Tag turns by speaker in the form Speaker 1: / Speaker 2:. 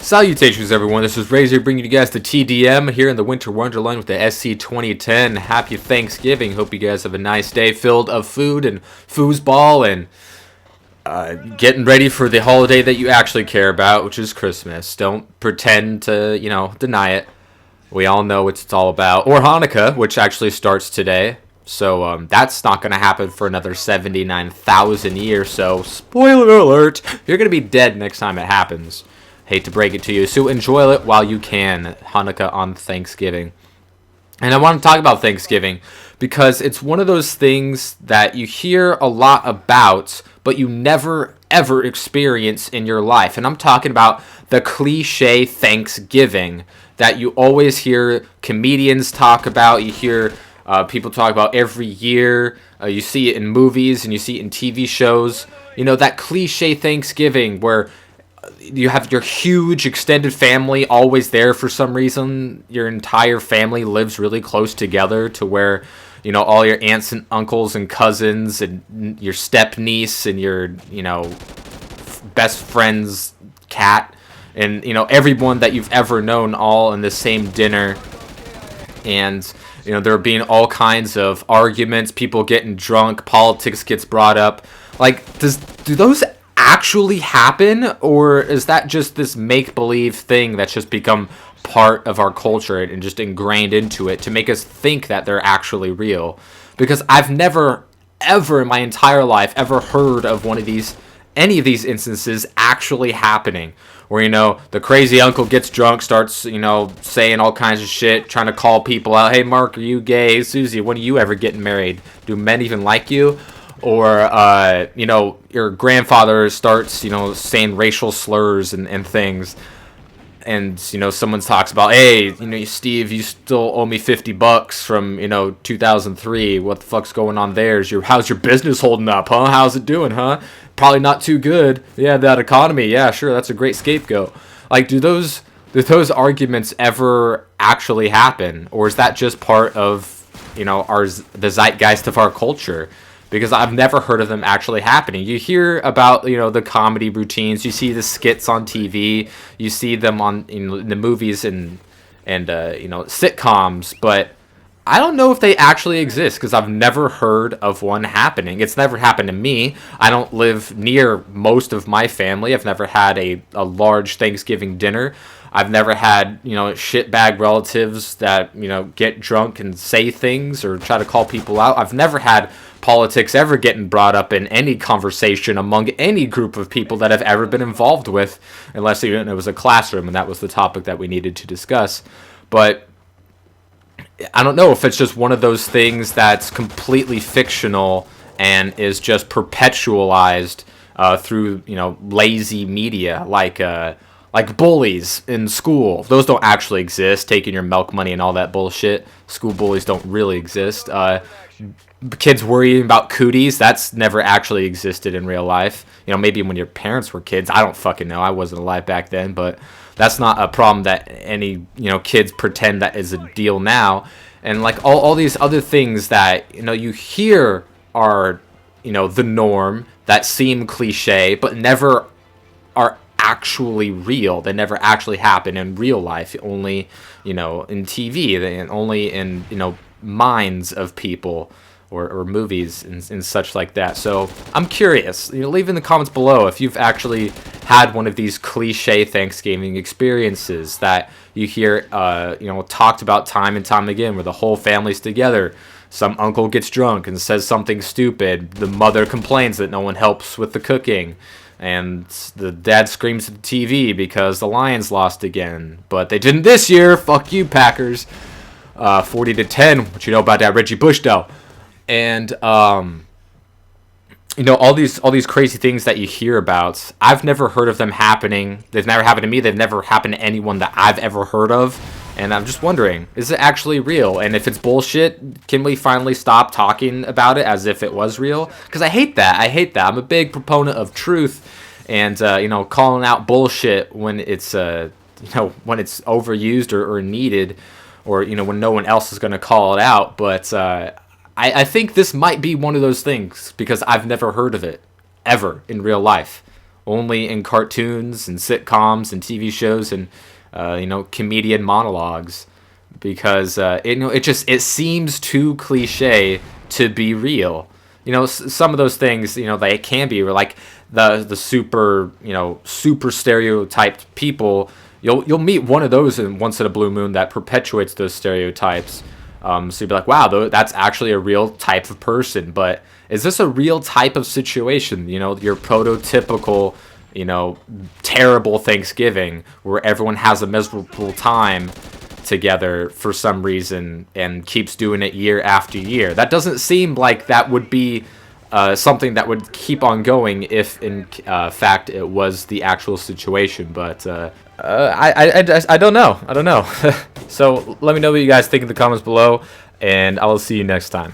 Speaker 1: Salutations, everyone. This is Razor bringing you guys the TDM here in the Winter Wonderland with the SC 2010. Happy Thanksgiving. Hope you guys have a nice day filled of food and foosball and getting ready for the holiday that you actually care about, which is Christmas. Don't pretend to, deny it. We all know what it's all about. Or Hanukkah, which actually starts today. So that's not going to happen for another 79,000 years. So, spoiler alert, you're going to be dead next time it happens. Hate to break it to you. So enjoy it while you can. Hanukkah on Thanksgiving. And I want to talk about Thanksgiving because it's one of those things that you hear a lot about, but you never, ever experience in your life. And I'm talking about the cliche Thanksgiving that you always hear comedians talk about. You hear people talk about every year. You see it in movies and you see it in TV shows. You know, that cliche Thanksgiving where you have your huge extended family always there for some reason. Your entire family lives really close together to where, all your aunts and uncles and cousins and your step niece and your, best friend's cat and, everyone that you've ever known all in the same dinner. And, there being all kinds of arguments, people getting drunk, politics gets brought up. Like, do those actually happen, or is that just this make-believe thing that's just become part of our culture and just ingrained into it to make us think that they're actually real? Because I've never ever in my entire life ever heard of any of these instances actually happening where the crazy uncle gets drunk, starts saying all kinds of shit, trying to call people out. Hey, Mark, are you gay? Hey, Susie, when are you ever getting married? Do men even like you? Or, your grandfather starts, saying racial slurs and things. And, someone talks about, hey, Steve, you still owe me $50 from, 2003. What the fuck's going on there? How's your business holding up, huh? How's it doing, huh? Probably not too good. Yeah, that economy. Yeah, sure, that's a great scapegoat. Like, do those arguments ever actually happen? Or is that just part of, the zeitgeist of our culture? Because I've never heard of them actually happening. You hear about, the comedy routines. You see the skits on TV. You see them on in the movies and sitcoms. But I don't know if they actually exist because I've never heard of one happening. It's never happened to me. I don't live near most of my family. I've never had a large Thanksgiving dinner. I've never had, shitbag relatives that, get drunk and say things or try to call people out. I've never had politics ever getting brought up in any conversation among any group of people that I've ever been involved with, unless it was a classroom and that was the topic that we needed to discuss. But I don't know if it's just one of those things that's completely fictional and is just perpetualized through, lazy media, like bullies in school. Those don't actually exist. Taking your milk money and all that bullshit. School bullies don't really exist. Kids worrying about cooties, that's never actually existed in real life. Maybe when your parents were kids. I don't fucking know. I wasn't alive back then, but that's not a problem that any, kids pretend that is a deal now. And like all these other things that, you hear are, the norm, that seem cliche, but never are actually real. They never actually happen in real life, only, in TV, and only in, minds of people. Or movies and such like that. So I'm curious. Leave in the comments below if you've actually had one of these cliche Thanksgiving experiences that you hear, talked about time and time again, where the whole family's together. Some uncle gets drunk and says something stupid. The mother complains that no one helps with the cooking. And the dad screams at the TV because the Lions lost again. But they didn't this year. Fuck you, Packers. 40-10. What you know about that Reggie Bush, though? And all these crazy things that you hear about, I've never heard of them happening. They've never happened to me. They've never happened to anyone that I've ever heard of. And I'm just wondering, is it actually real? And if it's bullshit, can we finally stop talking about it as if it was real? Because I hate that. I'm a big proponent of truth and calling out bullshit when it's when it's overused or needed, or when no one else is going to call it out. But I think this might be one of those things because I've never heard of it ever in real life. only in cartoons and sitcoms and TV shows and comedian monologues, because it seems too cliche to be real. Some of those things, they can be like the super stereotyped people. You'll meet one of those once in a blue moon that perpetuates those stereotypes. So you'd be like, wow, that's actually a real type of person. But is this a real type of situation? Your prototypical, terrible Thanksgiving where everyone has a miserable time together for some reason and keeps doing it year after year. That doesn't seem like that would be something that would keep on going if, in fact, it was the actual situation. But I don't know. I don't know. So let me know what you guys think in the comments below, and I will see you next time.